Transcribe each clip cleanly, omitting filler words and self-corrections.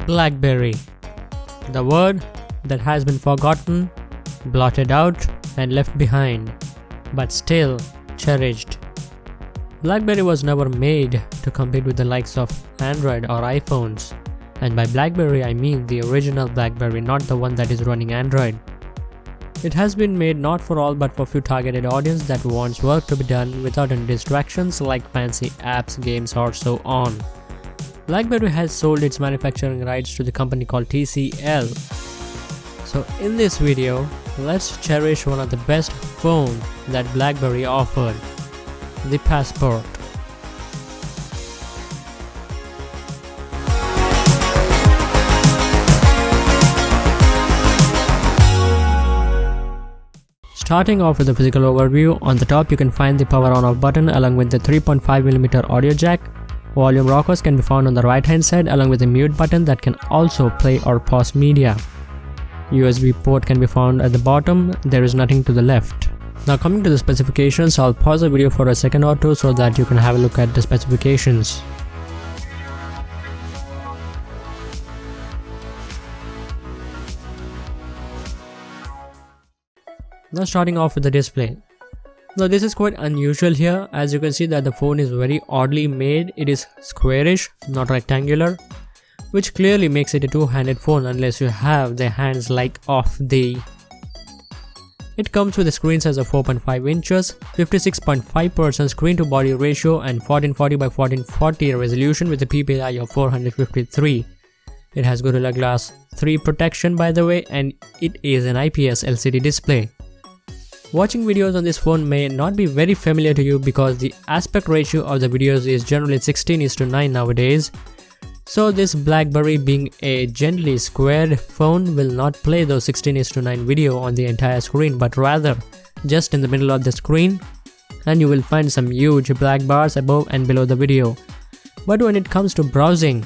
Blackberry, the word that has been forgotten, blotted out and left behind, but still cherished. Blackberry was never made to compete with the likes of Android or iPhones, and by Blackberry I mean the original Blackberry, not the one that is running Android. It has been made not for all but for few targeted audience that wants work to be done without any distractions like fancy apps, games or so on. Blackberry has sold its manufacturing rights to the company called TCL. So in this video, let's cherish one of the best phones that Blackberry offered, the Passport. Starting off with the physical overview, on the top you can find the power on off button along with the 3.5mm audio jack. Volume rockers can be found on the right hand side along with the mute button that can also play or pause media. USB port can be found at the bottom, there is nothing to the left. Now coming to the specifications, I'll pause the video for a second or two so that you can have a look at the specifications. Now starting off with the display. Now this is quite unusual here, as you can see that the phone is very oddly made. It is squarish, not rectangular, which clearly makes it a two-handed phone unless you have the hands like of the. It comes with a screen size of 4.5 inches, 56.5% screen to body ratio and 1440 by 1440 resolution with a PPI of 453. It has Gorilla Glass 3 protection by the way, and it is an IPS LCD display. Watching videos on this phone may not be very familiar to you because the aspect ratio of the videos is generally 16:9 nowadays. So this Blackberry, being a gently squared phone, will not play those 16:9 video on the entire screen, but rather just in the middle of the screen, and you will find some huge black bars above and below the video. But when it comes to browsing,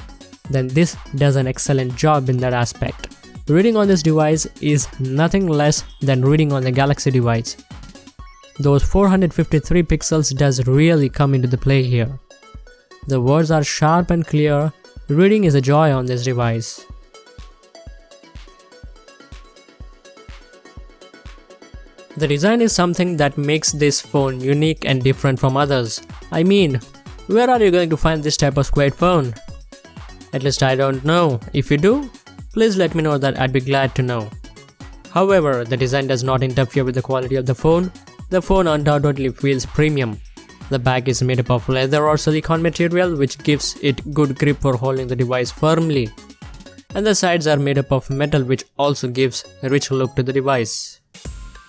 then this does an excellent job in that aspect. Reading on this device is nothing less than reading on the Galaxy device. Those 453 pixels does really come into the play here. The words are sharp and clear. Reading is a joy on this device. The design is something that makes this phone unique and different from others. I mean, where are you going to find this type of squared phone? At least I don't know. If you do, please let me know, that I'd be glad to know. However, the design does not interfere with the quality of the phone. The phone undoubtedly feels premium. The back is made up of leather or silicone material, which gives it good grip for holding the device firmly. And the sides are made up of metal, which also gives a rich look to the device.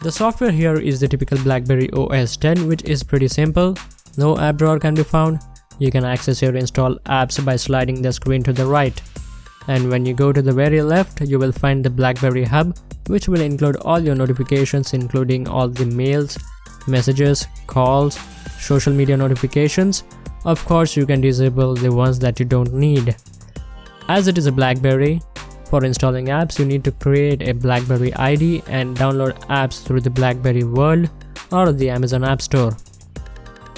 The software here is the typical Blackberry OS 10, which is pretty simple. No app drawer can be found. You can access your installed apps by sliding the screen to the right. And when you go to the very left, you will find the Blackberry Hub, which will include all your notifications, including all the mails, messages, calls, social media notifications. Of course, you can disable the ones that you don't need. As it is a Blackberry, for installing apps, you need to create a Blackberry ID and download apps through the Blackberry World or the Amazon App Store.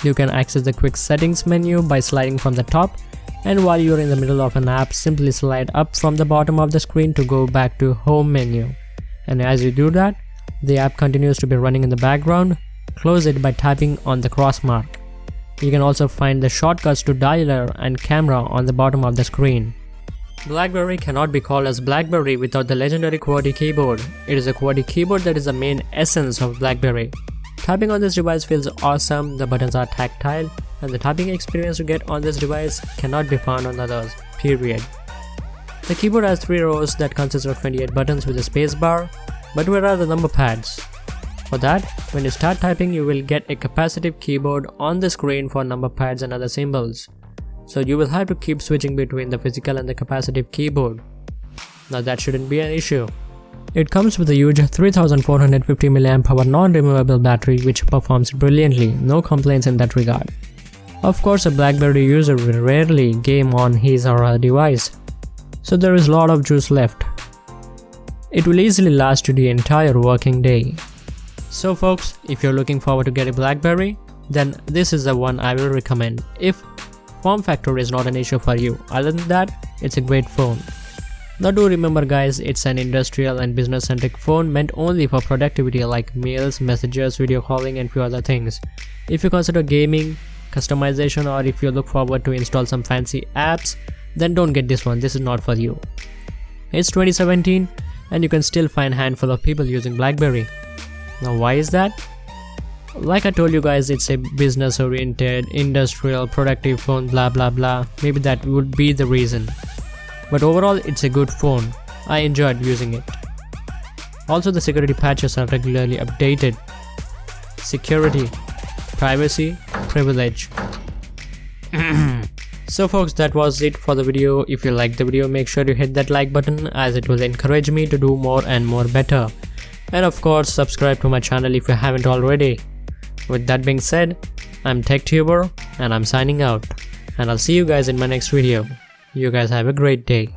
You can access the quick settings menu by sliding from the top, and while you're in the middle of an app, simply slide up from the bottom of the screen to go back to home menu. And as you do that, the app continues to be running in the background. Close it by tapping on the cross mark. You can also find the shortcuts to dialer and camera on the bottom of the screen. Blackberry cannot be called as Blackberry without the legendary QWERTY keyboard. It is a QWERTY keyboard that is the main essence of Blackberry. Tapping on this device feels awesome, the buttons are tactile, and the tapping experience you get on this device cannot be found on others, period. The keyboard has 3 rows that consist of 28 buttons with a space bar, but where are the number pads? For that, when you start typing, you will get a capacitive keyboard on the screen for number pads and other symbols. So you will have to keep switching between the physical and the capacitive keyboard. Now that shouldn't be an issue. It comes with a huge 3450 mAh non-removable battery which performs brilliantly, no complaints in that regard. Of course, a Blackberry user will rarely game on his or her device, so there is a lot of juice left. It will easily last you the entire working day. So folks, if you're looking forward to get a Blackberry, then this is the one I will recommend. If form factor is not an issue for you, other than that, it's a great phone. Now do remember guys, it's an industrial and business centric phone meant only for productivity like mails, messages, video calling and few other things. If you consider gaming, customization, or if you look forward to install some fancy apps, then don't get this one, this is not for you. It's 2017 and you can still find a handful of people using Blackberry. Now why is that? Like I told you guys, it's a business oriented, industrial, productive phone, blah blah blah. Maybe that would be the reason. But overall, it's a good phone. I enjoyed using it. Also, the security patches are regularly updated. Security, privacy, privilege. So folks, that was it for the video. If you liked the video, make sure you hit that like button as it will encourage me to do more and more better. And of course, subscribe to my channel if you haven't already. With that being said, I'm TechTuber and I'm signing out. And I'll see you guys in my next video. You guys have a great day.